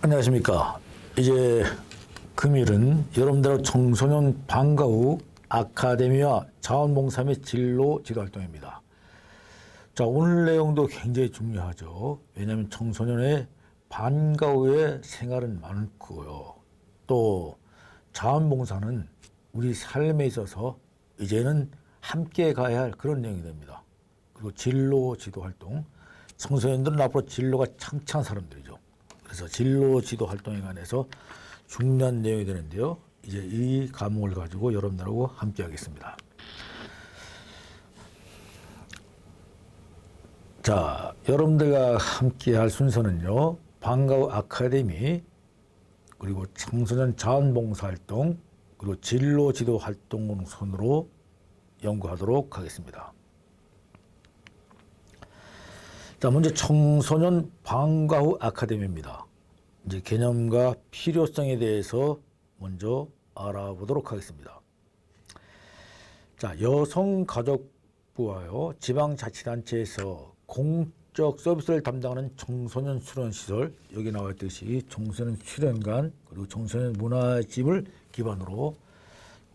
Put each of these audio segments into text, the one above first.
안녕하십니까. 이제 금일은 여러분들하고 청소년 방과 후 아카데미와 자원봉사 및 진로 지도 활동입니다. 자, 오늘 내용도 굉장히 중요하죠. 왜냐하면 청소년의 방과 후의 생활은 많고요. 또 자원봉사는 우리 삶에 있어서 이제는 함께 가야 할 그런 내용이 됩니다. 그리고 진로 지도 활동. 청소년들은 앞으로 진로가 창창한 사람들이죠. 그래서 진로 지도 활동에 관해서 중요한 내용이 되는데요. 이제 이 과목을 가지고 여러분들하고 함께 하겠습니다. 자, 여러분들과 함께 할 순서는요. 방과 후 아카데미, 그리고 청소년 자원봉사 활동, 그리고 진로 지도 활동 순으로 연구하도록 하겠습니다. 자, 먼저 청소년 방과 후 아카데미입니다. 이제 개념과 필요성에 대해서 먼저 알아보도록 하겠습니다. 자, 여성가족부와요, 지방자치단체에서 공적 서비스를 담당하는 청소년 수련시설, 여기 나와 있듯이 청소년 수련관, 그리고 청소년 문화집을 기반으로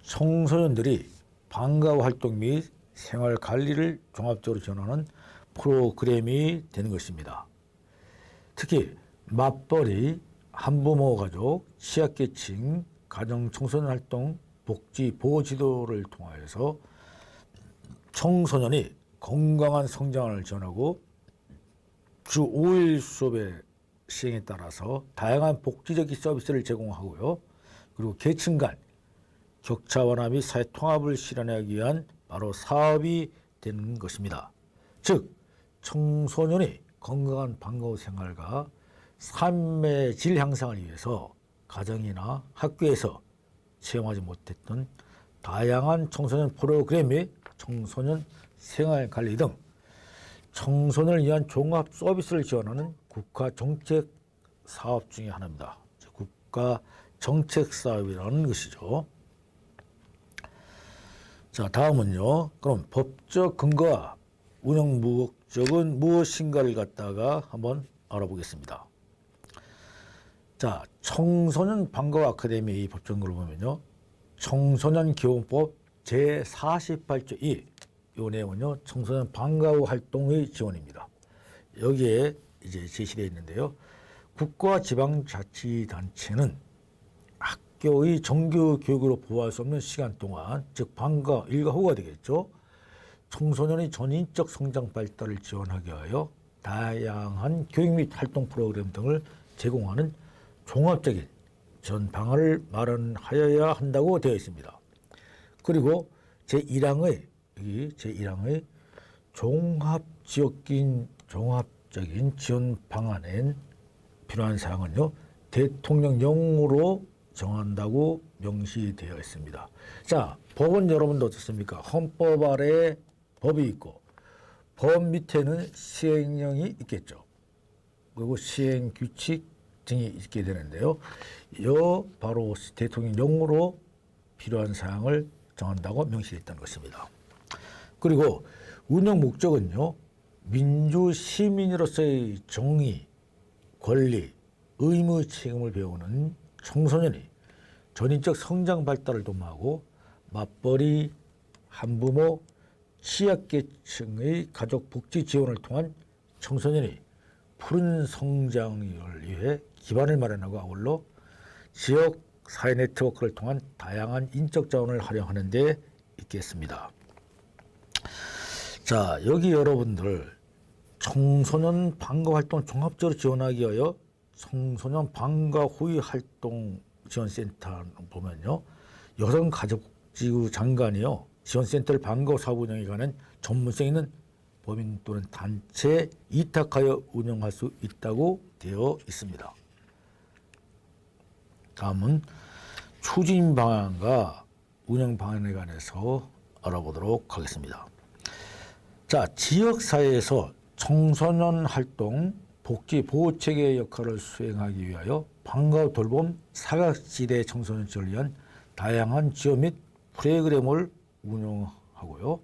청소년들이 방과 후 활동 및 생활 관리를 종합적으로 지원하는 프로그램이 되는 것입니다. 특히 맞벌이, 한부모 가족, 취약계층, 가정 청소년 활동, 복지 보호 지도를 통하여서 청소년이 건강한 성장을 지원하고 주 5일 수업의 시행에 따라서 다양한 복지적인 서비스를 제공하고요. 그리고 계층 간 격차 완화 및 사회 통합을 실현하기 위한 바로 사업이 되는 것입니다. 즉 청소년이 건강한 방과 후 생활과 삶의 질 향상을 위해서 가정이나 학교에서 체험하지 못했던 다양한 청소년 프로그램 및 청소년 생활관리 등 청소년을 위한 종합 서비스를 지원하는 국가 정책 사업 중에 하나입니다. 국가 정책 사업이라는 것이죠. 자, 다음은요. 그럼 법적 근거와 운영 목적은 무엇인가를 갖다가 한번 알아보겠습니다. 자, 청소년 방과 후 아카데미 법적 근거를 보면요. 청소년 기본법 제48조 2, 이 내용은요. 청소년 방과 후 활동의 지원입니다. 여기에 이제 제시되어 있는데요. 국가 지방자치단체는 학교의 정규 교육으로 보호할 수 없는 시간 동안, 즉 방과 일과 후가 되겠죠. 청소년의 전인적 성장 발달을 지원하기 위하여 다양한 교육 및 활동 프로그램 등을 제공하는 종합적인 지원 방안을 마련하여야 한다고 되어 있습니다. 그리고 제1항의 종합적인 지원 방안엔 필요한 사항은요, 대통령령으로 정한다고 명시되어 있습니다. 자, 법은 여러분도 어떻습니까? 헌법 아래 법이 있고 법 밑에는 시행령이 있겠죠. 그리고 시행 규칙 등이 있게 되는데요. 바로 대통령령으로 필요한 사항을 정한다고 명시했다는 것입니다. 그리고 운영 목적은요. 민주 시민으로서의 정의, 권리, 의무, 책임을 배우는 청소년이 전인적 성장 발달을 도모하고 맞벌이, 한부모, 취약계층의 가족 복지 지원을 통한 청소년이 푸른 성장을 위해 기반을 마련하고 아울러 지역 사회 네트워크를 통한 다양한 인적 자원을 활용하는 데 있겠습니다. 자, 여기 여러분들 청소년 방과 활동 종합적으로 지원하기 위하여 청소년 방과 후의 활동 지원센터 보면요. 여성가족복지부 장관이요. 지원센터를 방과 후 사업 운영에 관한 전문성 있는 법인 또는 단체에 위탁하여 운영할 수 있다고 되어 있습니다. 다음은 추진 방안과 운영 방안에 관해서 알아보도록 하겠습니다. 자, 지역사회에서 청소년 활동, 복지 보호체계의 역할을 수행하기 위하여 방과 후 돌봄, 사각지대 청소년들을 위한 다양한 지원 및 프로그램을 운영하고요.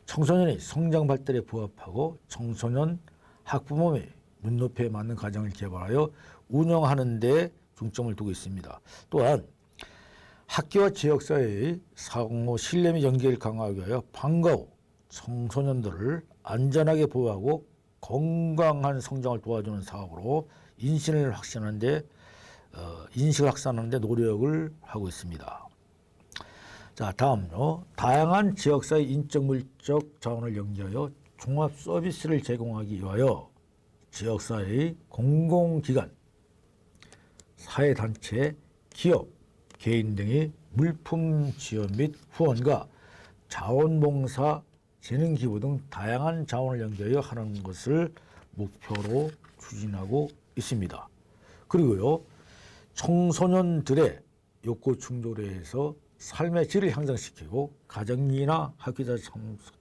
청소년의 성장 발달에 부합하고 청소년 학부모 및 눈높이에 맞는 과정을 개발하여 운영하는 데 중점을 두고 있습니다. 또한 학교와 지역사회의 상호 신뢰 및 연계를 강화하기 위하여 방과 후 청소년들을 안전하게 보호하고 건강한 성장을 도와주는 사업으로 인식을 확산하는 데 노력을 하고 있습니다. 자, 다음요. 다양한 지역사회 인적 물적 자원을 연계하여 종합 서비스를 제공하기 위하여 지역사회의 공공기관, 사회단체, 기업, 개인 등의 물품 지원 및 후원과 자원봉사, 재능기부 등 다양한 자원을 연계하여 하는 것을 목표로 추진하고 있습니다. 그리고요, 청소년들의 욕구 충족에 해서 삶의 질을 향상시키고 가정이나 학교에서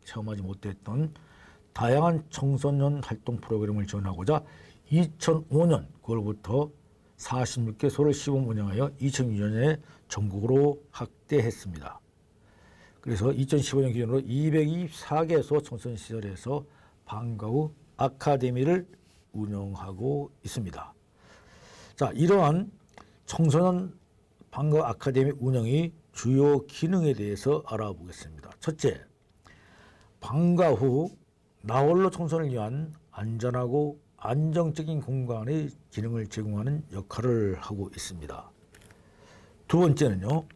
체험하지 못했던 다양한 청소년 활동 프로그램을 지원하고자 2005년 9월부터 46개소를 시범 운영하여 2006년에 전국으로 확대했습니다. 그래서 2015년 기준으로 224개소 청소년 시설에서 방과 후 아카데미를 운영하고 있습니다. 자, 이러한 청소년 방과 아카데미 운영의 주요 기능에 대해서 알아보겠습니다. 첫째, 방과 후 나홀로 청소년을 위한 안전하고 안정적인 공간의 기능을 제공하는 역할을 하고 있습니다. 두 번째는요,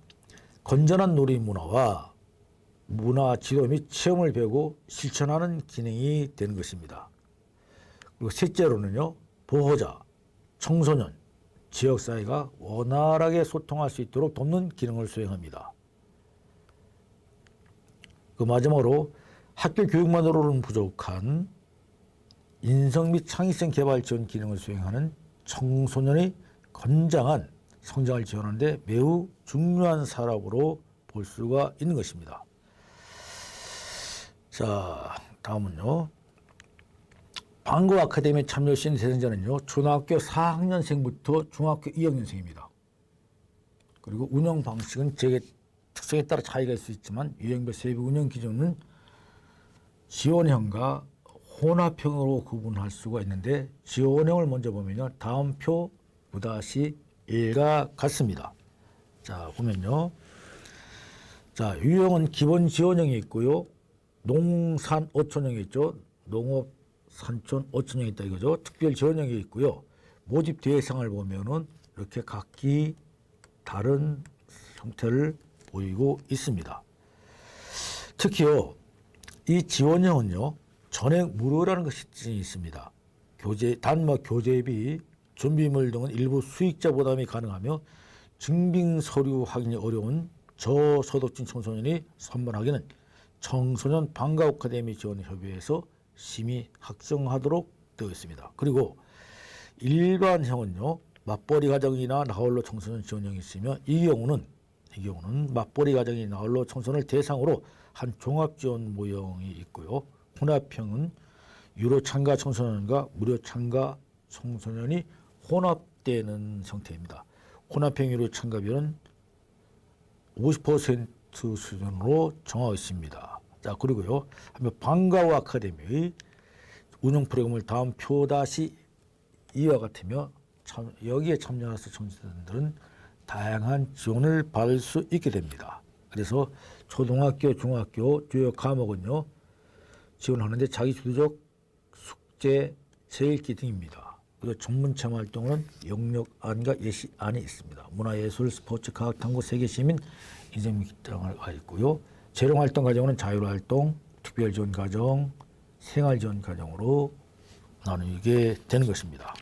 건전한 놀이 문화와 문화 지도 및 체험을 배우고 실천하는 기능이 되는 것입니다. 그리고 셋째로는요, 보호자, 청소년, 지역사회가 원활하게 소통할 수 있도록 돕는 기능을 수행합니다. 그 마지막으로 학교 교육만으로는 부족한 인성 및 창의성 개발 지원 기능을 수행하는 청소년의 건장한 성장을 지원하는 데 매우 중요한 사업으로 볼 수가 있는 것입니다. 자, 다음은요. 방과 아카데미에 참여하신 대상자는요, 초등학교 4학년생부터 중학교 2학년생입니다. 그리고 운영 방식은 지역의 특성에 따라 차이가 있을 수 있지만 유형별 세부 운영 기준은 지원형과 혼합형으로 구분할 수가 있는데, 지원형을 먼저 보면요, 다음 표 9-1과 같습니다. 자, 보면요. 자, 유형은 기본 지원형이 있고요. 농산 어촌형이 있죠. 농업 산촌 어촌형이 있다 이거죠. 특별 지원형이 있고요. 모집 대상을 보면은 이렇게 각기 다른 형태를 보이고 있습니다. 특히요, 이 지원형은요, 전액 무료라는 것이 있습니다. 단막 교재비, 준비물 등은 일부 수익자 부담이 가능하며 증빙 서류 확인이 어려운 저소득층 청소년이 선발하기는 청소년 방과 아카데미 지원 협의회에서 심의 확정하도록 되어 있습니다. 그리고 일반형은요, 맞벌이 가정이나 나홀로 청소년 지원형이 있으며 이 경우는 맞벌이 가정이 나홀로 청소년을 대상으로 한 종합 지원 모형이 있고요. 혼합형은 유료 참가 청소년과 무료 참가 청소년이 혼합되는 형태입니다. 혼합형 유료 참가비는 50% 수준으로 정하고 있습니다. 자, 그리고요, 한번 방과 후 아카데미의 운영 프로그램을 다음 표 -2와 같으며 여기에 참여해서 청소년들은 다양한 지원을 받을 수 있게 됩니다. 그래서 초등학교, 중학교 주요 과목은요, 지원하는데 자기주도적 숙제, 체읽기 등입니다. 그리고 전문 체험 활동은 영역안과 예시안이 있습니다. 문화예술, 스포츠, 과학, 탐구, 세계시민, 인생 등을 있고요. 재롱활동 과정은 자율활동, 특별지원과정, 생활지원과정으로 나누게 되는 것입니다.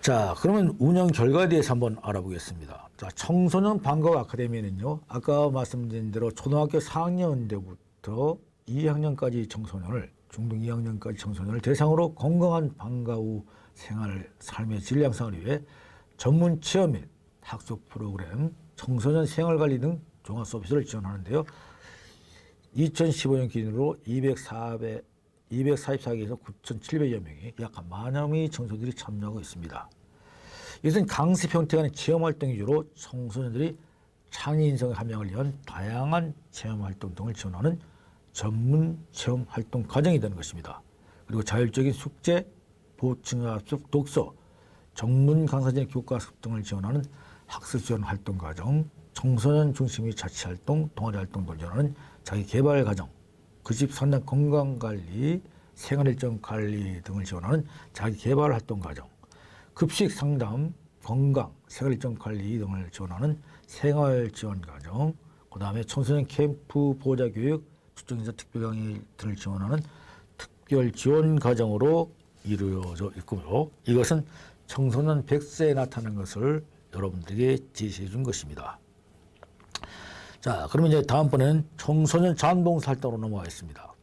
자, 그러면 운영 결과에 대해서 한번 알아보겠습니다. 자, 청소년 방과 아카데미는요, 아까 말씀드린 대로 초등학교 4학년 때부터 2학년까지 청소년을, 중등 2학년까지 청소년을 대상으로 건강한 방과 후 생활, 삶의 질 향상을 위해 전문 체험 및 학습 프로그램, 청소년 생활관리 등 종합 서비스를 지원하는데요. 2015년 기준으로 244개에서 9,700여 명이 약 10,000여 명의 청소년들이 참여하고 있습니다. 이것은 강습 형태가 아닌 체험활동 위주로 청소년들이 창의 인성의 함양을 위한 다양한 체험활동 등을 지원하는 전문 체험활동 과정이 되는 것입니다. 그리고 자율적인 숙제, 보충학습 독서, 전문 강사진 교과서 등을 지원하는 학습 지원 활동 과정, 청소년 중심의 자치 활동, 동아리 활동 을 지원하는 자기 개발 과정, 그 집 산당 건강 관리, 생활 일정 관리 등을 지원하는 자기 개발 활동 과정, 급식 상담, 건강, 생활 일정 관리 등을 지원하는 생활 지원 과정, 그 다음에 청소년 캠프 보호자 교육, 출정인사 특별 강의 등을 지원하는 특별 지원 과정으로 이루어져 있고요. 이것은 청소년 100세에 나타난 것을 여러분들에게 제시해 준 것입니다. 자, 그러면 이제 다음번에는 청소년 자원봉사 활동으로 넘어가겠습니다.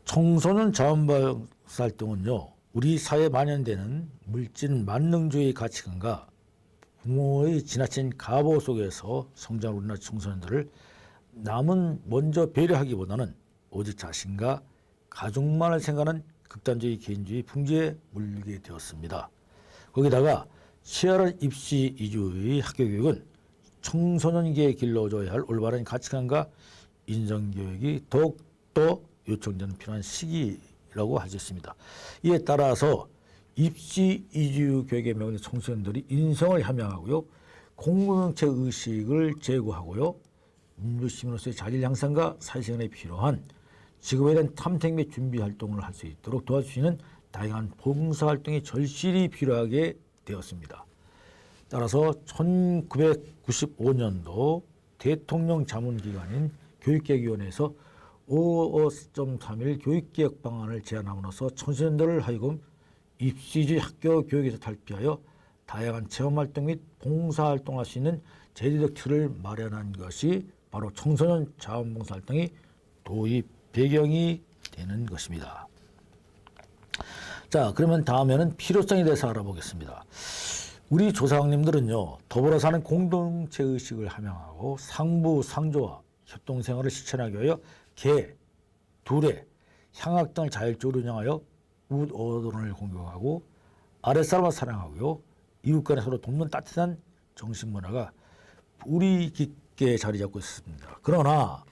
청소년 자원봉사 활동은요, 우리 사회에 만연되는 물질 만능주의 가치관과 부모의 지나친 가보 속에서 성장한 우리나라 청소년들을 남은 먼저 배려하기보다는 오직 자신과 가족만을 생각하는 극단주의 개인주의 풍지에 물리게 되었습니다. 거기다가 치열한 입시 이주의 학교교육은 청소년기에 길러줘야 할 올바른 가치관과 인성교육이 더욱더 요청되는 필요한 시기라고 할 수 있습니다. 이에 따라서 입시 이주 교육의 명의 청소년들이 인성을 함양하고요, 공동체 의식을 제고하고요, 민주시민으로서의 자질 향상과 사회생활에 필요한 직업에 대한 탐색 및 준비 활동을 할 수 있도록 도와줄 수 있는 다양한 봉사활동이 절실히 필요하게 되었습니다. 따라서 1995년도 대통령 자문기관인 교육개혁위원회에서 5.3일 교육개혁 방안을 제안함으로써 청소년들을 하여금 입시주의 학교 교육에서 탈피하여 다양한 체험활동 및 봉사활동할 수 있는 제도적 틀을 마련한 것이 바로 청소년 자원봉사활동이 도입 배경이 되는 것입니다. 자, 그러면 다음에는 필요성에 대해서 알아보겠습니다. 우리 조상님들은요, 더불어 사는 공동체 의식을 함양하고 상부 상조와 협동생활을 실천하기 위하여 개, 두레, 향악 등을 자율적으로 운영하여 이웃 어른을 공경하고 아랫사람을 사랑하고요, 이웃 간에 서로 돕는 따뜻한 정신문화가 뿌리 깊게 자리 잡고 있습니다. 그러나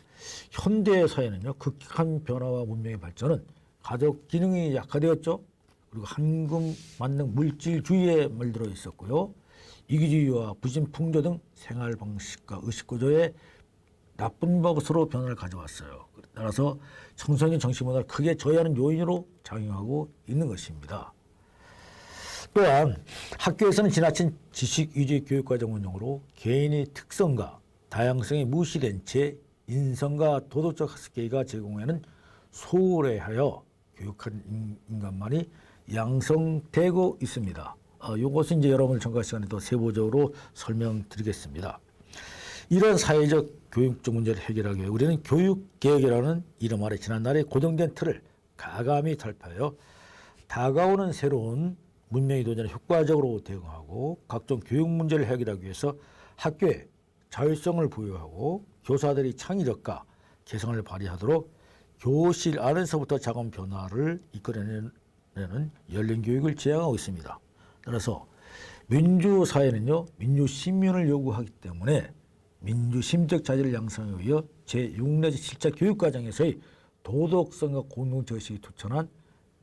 현대 사회는요, 급격한 변화와 문명의 발전은 가족 기능이 약화되었죠. 그리고 한금 만능 물질주의에 물들어 있었고요, 이기주의와 부진 풍조 등 생활 방식과 의식 구조에 나쁜 것으로 변화를 가져왔어요. 따라서 청소년 정신문화를 크게 저해하는 요인으로 작용하고 있는 것입니다. 또한 학교에서는 지나친 지식 위주의 교육과정 운영으로 개인의 특성과 다양성이 무시된 채 인성과 도덕적 학습계가 제공하는 소홀해하여 교육한 인간만이 양성되고 있습니다. 이것은 이제 여러분들 전과 시간에 더 세부적으로 설명드리겠습니다. 이런 사회적 교육적 문제를 해결하기 위해 우리는 교육개혁이라는 이름 아래 지난날에 고정된 틀을 가감히 탈피하여 다가오는 새로운 문명의 도전에 효과적으로 대응하고 각종 교육 문제를 해결하기 위해서 학교에 자율성을 부여하고 교사들이 창의력과 개성을 발휘하도록 교실 안에서부터 작은 변화를 이끌어내는 열린 교육을 지향하고 있습니다. 따라서 민주사회는요, 민주시민을 요구하기 때문에 민주심적 자질을 양성하기 위해 제6 내지 7차 교육과정에서의 도덕성과 공동체의식이 투철한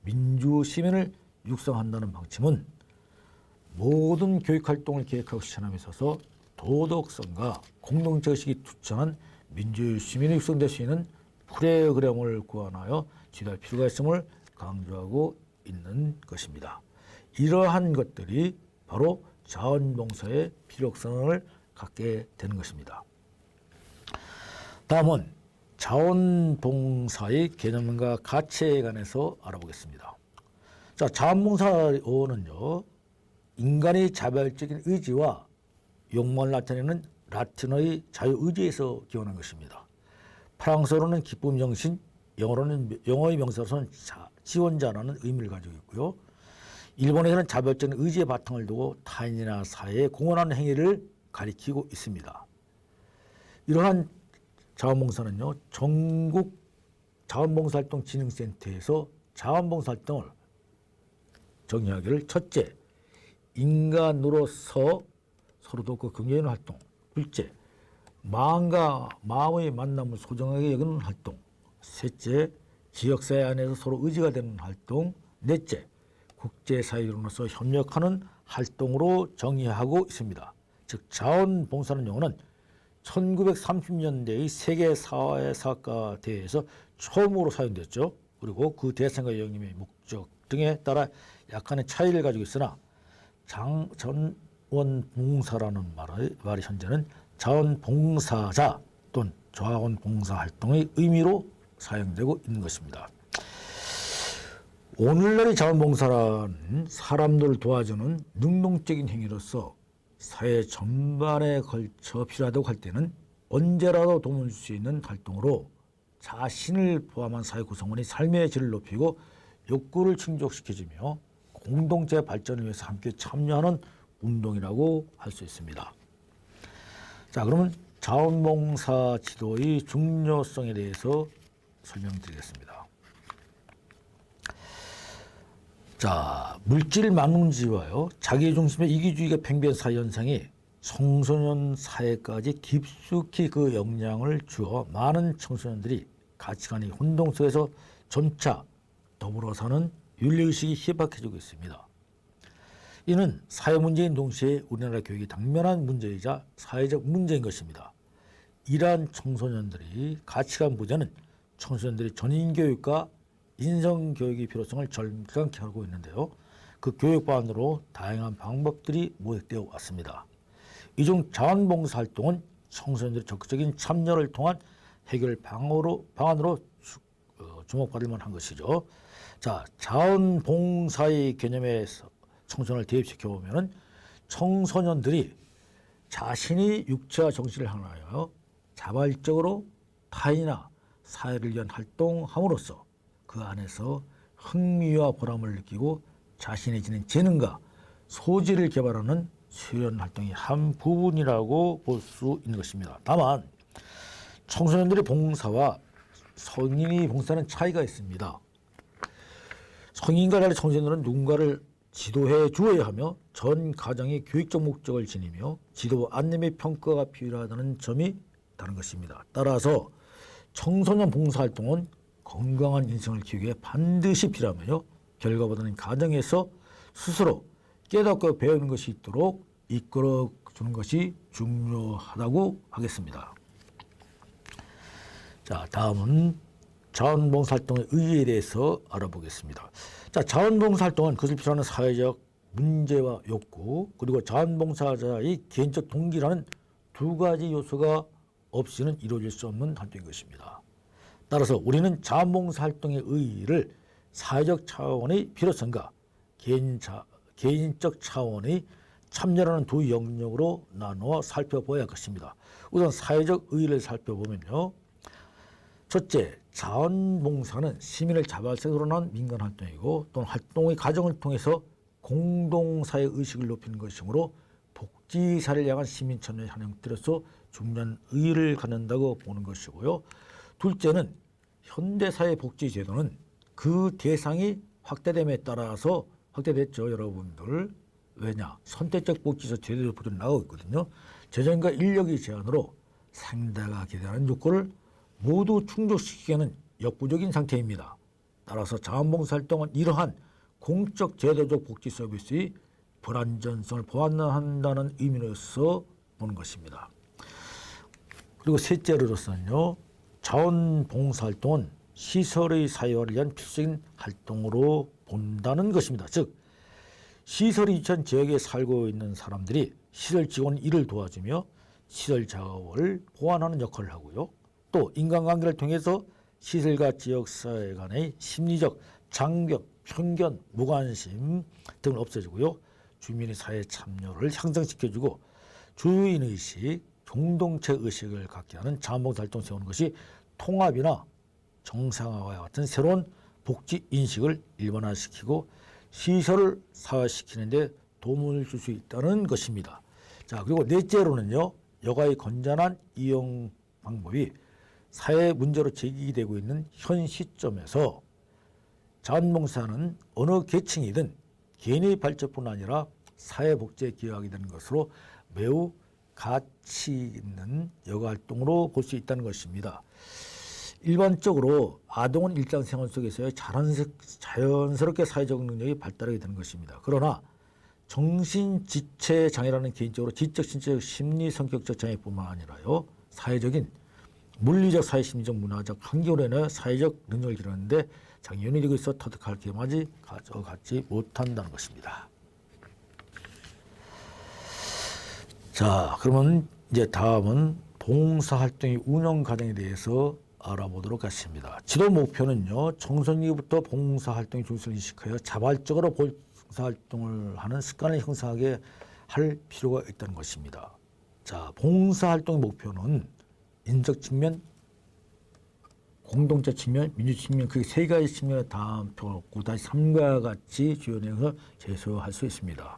민주시민을 육성한다는 방침은 모든 교육활동을 계획하고 실천함에 있어서 도덕성과 공동체의식이 투철한 민주시민이 육성될 수 있는 프로그램을 구현하여 지도할 필요가 있음을 강조하고 있는 것입니다. 이러한 것들이 바로 자원봉사의 필요성을 갖게 되는 것입니다. 다음은 자원봉사의 개념과 가치에 관해서 알아보겠습니다. 자, 자원봉사어는요, 인간의 자발적인 의지와 욕망을 나타내는 라틴어의 자유의지에서 기원한 것입니다. 프랑스어로는 기쁨 정신, 영어의 명사로서는 지원자라는 의미를 가지고 있고요. 일본에서는 자발적인 의지의 바탕을 두고 타인이나 사회에 공헌하는 행위를 가리키고 있습니다. 이러한 자원봉사는요, 전국 자원봉사활동진흥센터에서 자원봉사활동을 정의하기를 첫째, 인간으로서 서로 돕고 긍정하는 활동. 둘째, 마음과 마음의 만남을 소중하게 여기는 활동. 셋째, 지역사회 안에서 서로 의지가 되는 활동. 넷째, 국제사회로서 협력하는 활동으로 정의하고 있습니다. 즉 자원봉사라는 용어는 1930년대의 세계사회사학과대회에서 처음으로 사용됐죠. 그리고 그 대상과 영림의 목적 등에 따라 약간의 차이를 가지고 있으나 자원봉사라는 말이 현재는 자원봉사자 또는 자원봉사활동의 의미로 사용되고 있는 것입니다. 오늘날의 자원봉사란 사람들을 도와주는 능동적인 행위로서 사회 전반에 걸쳐 필요하다고 할 때는 언제라도 도움을 줄 수 있는 활동으로 자신을 포함한 사회 구성원의 삶의 질을 높이고 욕구를 충족시켜주며 공동체 발전을 위해서 함께 참여하는 운동이라고 할 수 있습니다. 자, 그러면 자원봉사 지도의 중요성에 대해서 설명드리겠습니다. 자, 물질 만능주의와요, 자기중심의 이기주의가 팽배한 사회 현상이 청소년 사회까지 깊숙이 그 영향을 주어 많은 청소년들이 가치관의 혼동 속에서 점차 더불어 사는 윤리의식이 희박해지고 있습니다. 이는 사회 문제인 동시에 우리나라 교육이 당면한 문제이자 사회적 문제인 것입니다. 이러한 청소년들이 가치관 부재는 청소년들이 전인교육과 인성교육의 필요성을 절감케 하고 있는데요. 그 교육 방안으로 다양한 방법들이 모색되어 왔습니다. 이 중 자원봉사 활동은 청소년들의 적극적인 참여를 통한 해결 방안으로 주목받을 만한 것이죠. 자, 자원봉사의 개념에 청소년을 대입시켜 보면은 청소년들이 자신이 육체와 정신을 하나하여 자발적으로 타인이나 사회를 위한 활동함으로써 그 안에서 흥미와 보람을 느끼고 자신이 지닌 재능과 소질을 개발하는 수련 활동의 한 부분이라고 볼 수 있는 것입니다. 다만 청소년들의 봉사와 성인의 봉사는 차이가 있습니다. 성인과 달리 청소년들은 누군가를 지도해 주어야 하며 전 가정의 교육적 목적을 지니며 지도 안내 및 평가가 필요하다는 점이 다른 것입니다. 따라서 청소년 봉사활동은 건강한 인성을 키우기 위해 반드시 필요하며 결과보다는 가정에서 스스로 깨닫고 배우는 것이 있도록 이끌어 주는 것이 중요하다고 하겠습니다. 자, 다음은 자원봉사활동의 의의에 대해서 알아보겠습니다. 자, 자원봉사활동은 그것을 필요하는 사회적 문제와 욕구 그리고 자원봉사자의 개인적 동기라는 두 가지 요소가 없이는 이루어질 수 없는 활동인 것입니다. 따라서 우리는 자원봉사활동의 의의를 사회적 차원의 필요성과 개인적 차원의 참여라는 두 영역으로 나누어 살펴봐야 할 것입니다. 우선 사회적 의의를 살펴보면요. 첫째, 자원봉사는 시민을 자발적으로 한 민간활동이고 또는 활동의 과정을 통해서 공동사회 의식을 높이는 것이므로 복지사를 향한 시민참여의 한 형태로서 중요한 의의를 갖는다고 보는 것이고요. 둘째는 현대사회 복지제도는 그 대상이 확대됨에 따라서 확대됐죠, 여러분들. 왜냐? 선택적 복지에서 제대로 보존 나오고 있거든요. 재정과 인력의 제한으로 상대가 기대하는 요구를 모두 충족시키기에는 역부족인 상태입니다. 따라서 자원봉사활동은 이러한 공적 제도적 복지 서비스의 불안전성을 보완한다는 의미로서 보는 것입니다. 그리고 셋째로서는요, 자원봉사활동은 시설의 사회화를 위한 필수적인 활동으로 본다는 것입니다. 즉 시설이 유치한 지역에 살고 있는 사람들이 시설 직원 일을 도와주며 시설 작업을 보완하는 역할을 하고요. 또 인간관계를 통해서 시설과 지역사회 간의 심리적 장벽, 편견, 무관심 등을 없애주고요. 주민의 사회 참여를 향상시켜주고 주인의식, 공동체의식을 갖게 하는 자원봉사활동 세우는 것이 통합이나 정상화와 같은 새로운 복지인식을 일반화시키고 시설을 사회화시키는 데 도움을 줄 수 있다는 것입니다. 자, 그리고 넷째로는요. 여가의 건전한 이용 방법이 사회 문제로 제기되고 있는 현 시점에서 자원봉사는 어느 계층이든 개인의 발전뿐 아니라 사회복지에 기여하게 되는 것으로 매우 가치 있는 여가활동으로 볼 수 있다는 것입니다. 일반적으로 아동은 일상생활 속에서의 자연스럽게 사회적 능력이 발달하게 되는 것입니다. 그러나 정신지체 장애라는 개인적으로 지적, 신체적, 심리, 성격적 장애뿐만 아니라요, 사회적인 물리적, 사회심리적, 문화적 환경으로 인해 사회적 능력을 기르는데 장애인이 되고 있어 터득할 기회마저 가져가지 못한다는 것입니다. 자, 그러면 이제 다음은 봉사활동의 운영 과정에 대해서 알아보도록 하겠습니다. 지도 목표는요, 청소년기부터 봉사활동의 중요성을 인식하여 자발적으로 봉사활동을 하는 습관을 형성하게 할 필요가 있다는 것입니다. 자, 봉사활동의 목표는 인적 측면, 공동체 측면, 민주 측면, 그 세 가지 측면의 다음 표 9-3과 같이 주요 내용을 제시할 수 있습니다.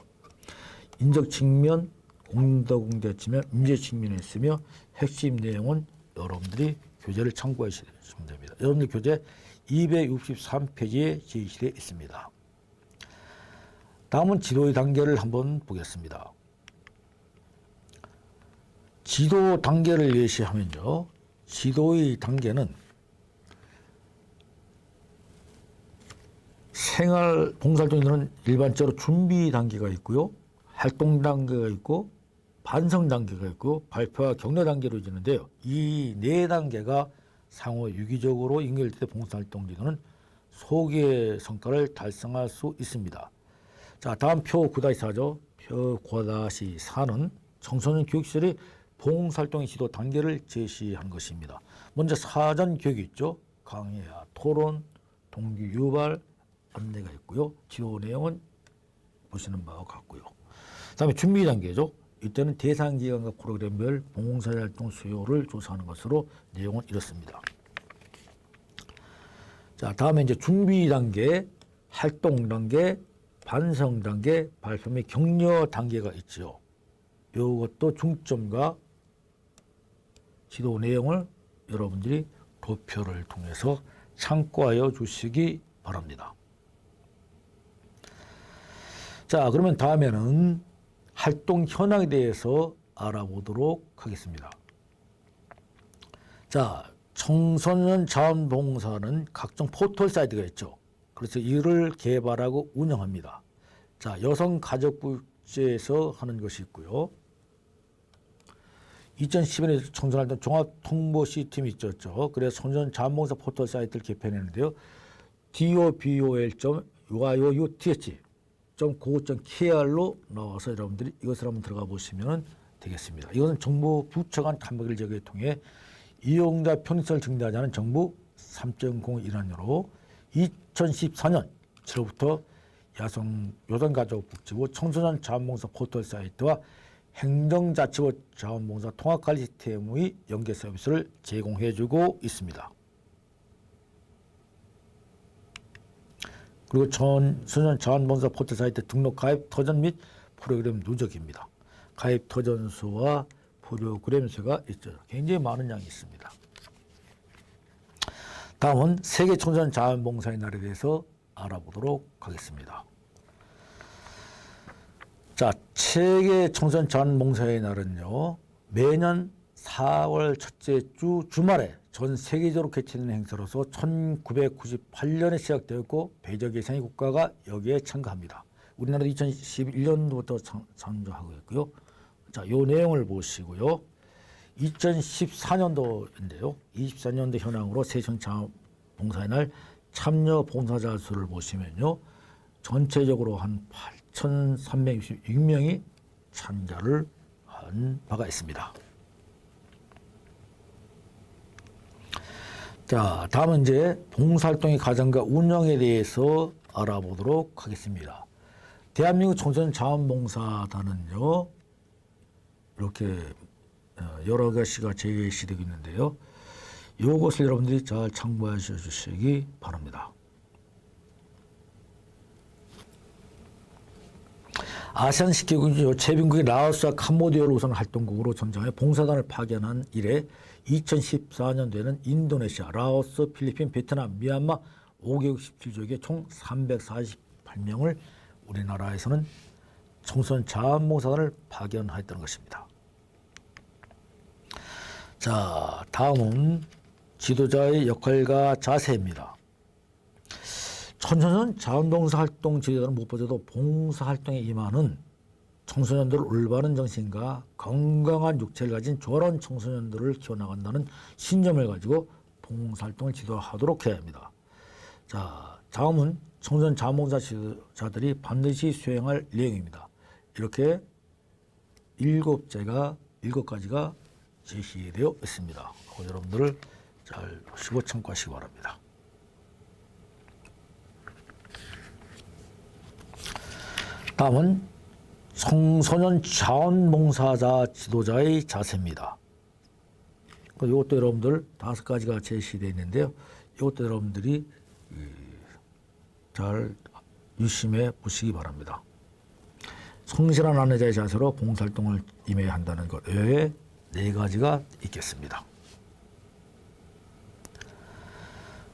인적 측면, 공동체 측면, 민주 측면에 있으며 핵심 내용은 여러분들이 교재를 참고하시면 됩니다. 여러분들 교재 263페이지에 제시되어 있습니다. 다음은 지도의 단계를 한번 보겠습니다. 지도 단계를 예시하면요, 지도의 단계는 생활 봉사활동에는 일반적으로 준비 단계가 있고요, 활동 단계가 있고, 반성 단계가 있고, 발표와 격려 단계로 이루어지는데요. 이 네 단계가 상호 유기적으로 연결될 때 봉사활동 기도는 소기의 성과를 달성할 수 있습니다. 자, 다음 표 9-4죠. 표 9-4는 청소년 교육시설이 봉사활동의 지도 단계를 제시한 것입니다. 먼저 사전 교육이 있죠. 강의와 토론, 동기 유발, 안내가 있고요. 지도 내용은 보시는 바와 같고요. 그다음에 준비 단계죠. 이때는 대상 기관과 프로그램별 봉사활동 수요를 조사하는 것으로 내용은 이렇습니다. 자, 다음에 이제 준비 단계, 활동 단계, 반성 단계, 발표 및 격려 단계가 있죠. 이것도 중점과 지도 내용을 여러분들이 도표를 통해서 참고하여 주시기 바랍니다. 자, 그러면 다음에는 활동 현황에 대해서 알아보도록 하겠습니다. 자, 청소년 자원봉사는 각종 포털 사이트가 있죠. 그래서 이를 개발하고 운영합니다. 자, 여성가족부에서 하는 것이 있고요. 2010년에 청소년활동 종합통보 시스템이 있었죠. 그래서 청소년 자원봉사 포털 사이트를 개편했는데요. doboUth.go.kr로 나와서 여러분들이 이것을 한번 들어가 보시면 되겠습니다. 이것은 정부 부처 간 간박을 제거에 통해 이용자 편의성을 증대하자는 정부 3.0 일환으로 2014년 7월부터 여성가족복지부 청소년 자원봉사 포털 사이트와 행정자치부 자원봉사 통합관리 시스템의 연계 서비스를 제공해주고 있습니다. 그리고 청소년 자원봉사 포털 사이트 등록 가입 터전 및 프로그램 누적입니다. 가입 터전 수와 프로그램 수가 있죠. 굉장히 많은 양이 있습니다. 다음은 세계 청소년 자원봉사의 날에 대해서 알아보도록 하겠습니다. 자, 세계 청소년 자원봉사의 날은요, 매년 4월 첫째 주 주말에 전 세계적으로 개최되는 행사로서 1998년에 시작되었고 100여 이상의 국가가 여기에 참가합니다. 우리나라도 2011년부터 참여하고 있고요. 자, 요 내용을 보시고요. 2014년도인데요. 24년도 현황으로 세계청소년 날 참여 봉사자 수를 보시면요. 전체적으로 한 8,366명이 참가를 한 바가 있습니다. 자, 다음은 이제 봉사활동의 과정과 운영에 대해서 알아보도록 하겠습니다. 대한민국 청소년 자원봉사단은요, 이렇게 여러 가지가 제시되고 있는데요. 이것을 여러분들이 잘 참고해 주시기 바랍니다. 아시안 10개국 최빈국의 라오스와 캄보디아를 우선 활동국으로 선정해 봉사단을 파견한 이래 2014년도에는 인도네시아, 라오스, 필리핀, 베트남, 미얀마 5개국 17조국에 총 348명을 우리나라에서는 청소년 자원봉사단을 파견하였던 것입니다. 자, 다음은 지도자의 역할과 자세입니다. 청소년 자원봉사활동 지도자는 무엇보다도 봉사활동에 임하는 청소년들을 올바른 정신과 건강한 육체를 가진 조화로운 청소년들을 키워나간다는 신념을 가지고 봉사활동을 지도하도록 해야 합니다. 자, 다음은 청소년 자원봉사 지도자들이 반드시 수행할 내용입니다. 이렇게 7가지가 제시되어 있습니다. 여러분들 잘 보시고 참고하시기 바랍니다. 다음은 청소년 자원봉사자 지도자의 자세입니다. 이것도 여러분들 5가지가 제시되어 있는데요. 이것도 여러분들이 잘 유심해 보시기 바랍니다. 성실한 아내자의 자세로 봉사활동을 임해야 한다는 것 외에 4가지가 있겠습니다.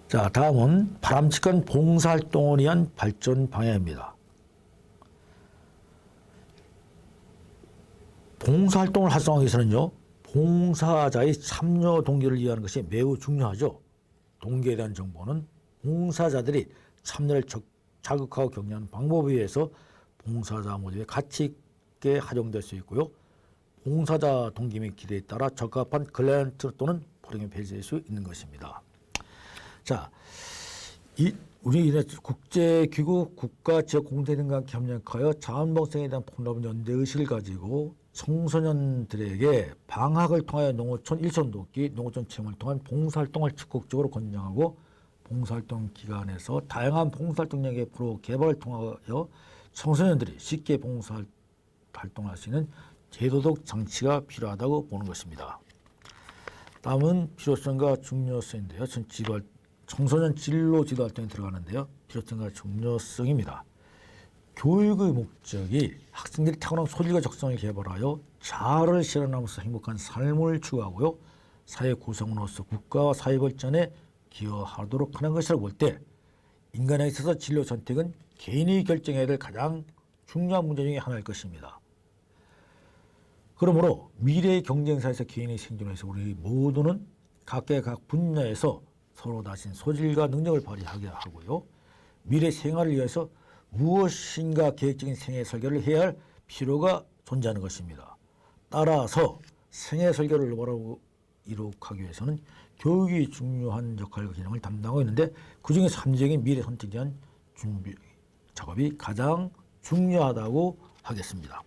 자, 다음은 바람직한 봉사활동을 위한 발전 방향입니다. 봉사활동을 활성화하기 위해서는요, 봉사자의 참여 동기를 이해하는 것이 매우 중요하죠. 동기에 대한 정보는 봉사자들이 참여를 자극하고 격려하는 방법에 의해서 봉사자 모두의 가치 있게 활용될 수 있고요. 봉사자 동기 및 기대에 따라 적합한 클라이언트 또는 프로그램이 배제될 수 있는 것입니다. 자, 우리 국제기구, 국가, 지역 공동체 등과 함께 협력하여 자원봉사에 대한 폭넓은 연대의식을 가지고 청소년들에게 방학을 통하여 농어촌 일손 돕기, 농어촌 체험을 통한 봉사활동을 적극적으로 권장하고 봉사활동 기간에서 다양한 봉사활동 영역의 프로 개발을 통하여 청소년들이 쉽게 봉사활동을 할 수 있는 제도적 장치가 필요하다고 보는 것입니다. 다음은 필요성과 중요성인데요. 청소년 진로 지도 활동에 들어가는데요. 필요성과 중요성입니다. 교육의 목적이 학생들이 타고난 소질과 적성을 개발하여 자아를 실현하면서 행복한 삶을 추구하고요. 사회 구성원으로서 국가와 사회 발전에 기여하도록 하는 것이라고 볼 때 인간에 있어서 진로 선택은 개인이 결정해야 될 가장 중요한 문제 중에 하나일 것입니다. 그러므로 미래의 경쟁사에서 개인의 생존을 위해서 우리 모두는 각각의 각 분야에서 서로 다신 소질과 능력을 발휘하게 하고요. 미래 생활을 위해서 무엇인가 계획적인 생애 설계를 해야 할 필요가 존재하는 것입니다. 따라서 생애 설계를 이룩하기 위해서는 교육이 중요한 역할과 기능을 담당하고 있는데 그중에서 합리적인 미래 선택에 대한 준비 작업이 가장 중요하다고 하겠습니다.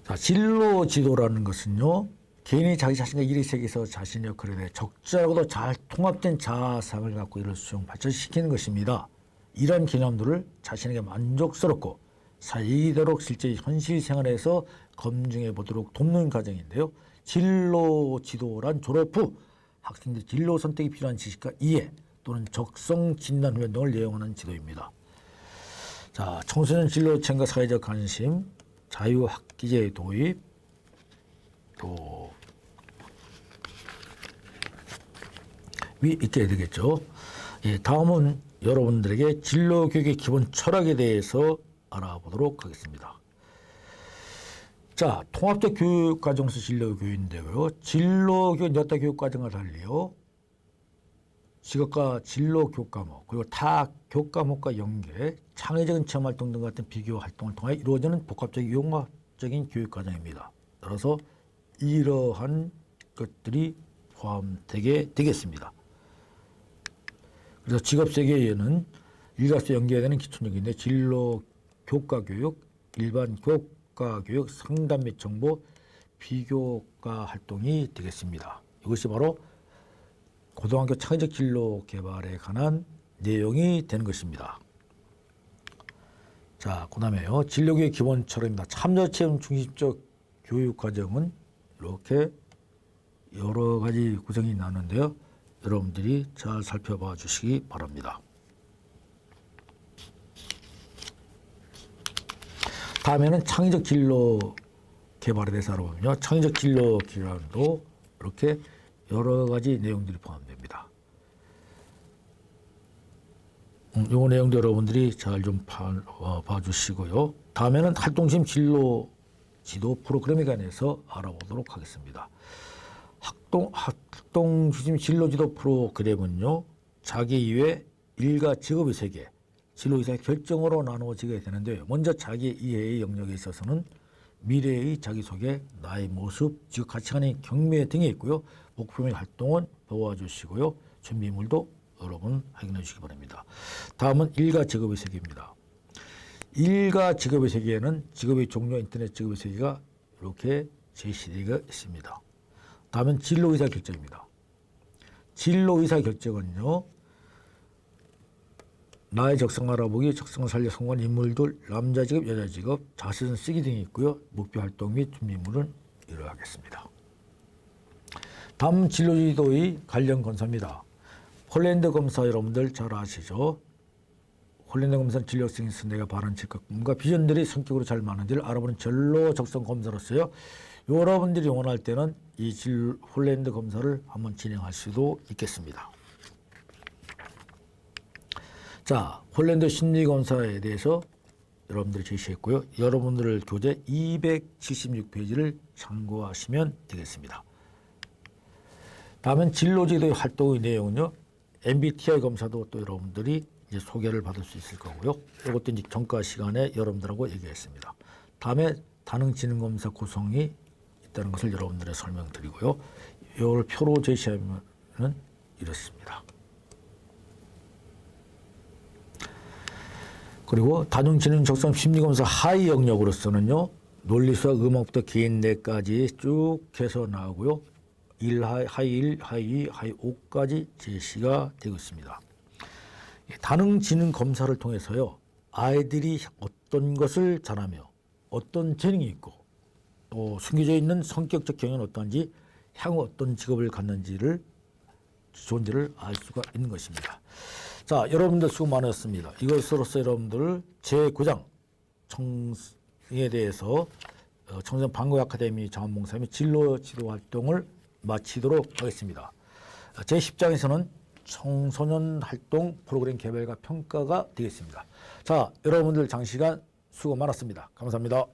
자, 진로 지도라는 것은요, 개인이 자기 자신과 일의 세계에서 자신의 역할에 대해 적절하고도 잘 통합된 자아상을 갖고 이를 수용 발전시키는 것입니다. 이런 개념들을 자신에게 만족스럽고 사이도록 실제 현실 생활에서 검증해 보도록 돕는 과정인데요. 진로 지도란 졸업 후 학생들이 진로 선택이 필요한 지식과 이해 또는 적성 진단 훈련 등을 내용하는 지도입니다. 자, 청소년 진로 체험과 사회적 관심, 자유학기제 도입, 또 있게 되겠죠. 예, 다음은 여러분들에게 진로 교육의 기본 철학에 대해서 알아보도록 하겠습니다. 자, 통합적 교육과정에서 진로 교육인데요. 진로 교육, 여타 교육과정과 달리요. 직업과 진로 교과목, 그리고 타 교과목과 연계, 창의적인 체험활동 등 같은 비교 활동을 통해 이루어지는 복합적인 융합적인 교육과정입니다. 따라서 이러한 것들이 포함되게 되겠습니다. 그래서 직업세계에는 일각서 연계되는 기초적인데 진로 교과교육, 일반 교과교육, 상담 및 정보, 비교과 활동이 되겠습니다. 이것이 바로 고등학교 창의적 진로 개발에 관한 내용이 되는 것입니다. 자, 그 다음에요. 진로교육 기본 철학입니다. 참여체험 중심적 교육과정은 이렇게 여러 가지 구성이 나는데요. 여러분들이 잘 살펴봐 주시기 바랍니다. 다음에는 창의적 진로 개발에 대해서 알아보면요. 창의적 진로 기반도 이렇게 여러 가지 내용들이 포함됩니다. 이 내용도 여러분들이 잘 좀 봐주시고요. 다음에는 활동심 진로 지도 프로그램에 관해서 알아보도록 하겠습니다. 학동 중심 진로 지도 프로그램은요, 자기 이외 일과 직업의 세계, 진로 이상의 결정으로 나누어지게 되는데요. 먼저 자기 이해의 영역에 있어서는 미래의 자기소개, 나의 모습, 지역 가치관의 경매 등이 있고요. 목표의 활동은 도와주시고요. 준비물도 여러분 확인해 주시기 바랍니다. 다음은 일과 직업의 세계입니다. 일과 직업의 세계에는 직업의 종류, 인터넷 직업의 세계가 이렇게 제시되어 있습니다. 다음은 진로의사 결정입니다. 진로의사 결정은요, 나의 적성 알아보기, 적성 살려 성공한 인물들, 남자 직업, 여자 직업, 자신 쓰기 등이 있고요. 목표 활동 및 준비물은 이러하겠습니다. 다음 진로지도의 관련 검사입니다. 홀랜드 검사 여러분들 잘 아시죠? 홀랜드 검사는 진로학생이 내가 바라는 직업과 비전들이 성격으로 잘 맞는지를 알아보는 진로 적성 검사로서요. 여러분들이 원할 때는 이 홀랜드 검사를 한번 진행할 수도 있겠습니다. 자, 홀랜드 심리검사에 대해서 여러분들이 제시했고요. 여러분들 교재 276페이지를 참고하시면 되겠습니다. 다음은 진로지도의 활동의 내용은요. MBTI 검사도 또 여러분들이 이제 소개를 받을 수 있을 거고요. 이것도 이제 정가 시간에 여러분들하고 얘기했습니다. 다음에 다능지능검사 구성이 있다는 것을 여러분들에 설명드리고요. 이걸 표로 제시하면 이렇습니다. 그리고 다중지능 적성 심리검사 하위 영역으로서는요, 논리수학, 음악부터 개인내까지 쭉 해서 나오고요. 하위 1, 하위 2, 하위 5까지 제시가 되고 있습니다. 다능지능 검사를 통해서요, 아이들이 어떤 것을 잘하며 어떤 재능이 있고 또 숨겨져 있는 성격적 경향은 어떤지, 향후 어떤 직업을 갖는지를 존재를 알 수가 있는 것입니다. 자, 여러분들 수고 많으셨습니다. 이것으로서 여러분들 제9장 청에 대해서 청소년 방과후 아카데미 자원봉사 및 진로 지도 활동을 마치도록 하겠습니다. 제10장에서는 청소년 활동 프로그램 개발과 평가가 되겠습니다. 자, 여러분들 장시간 수고 많았습니다. 감사합니다.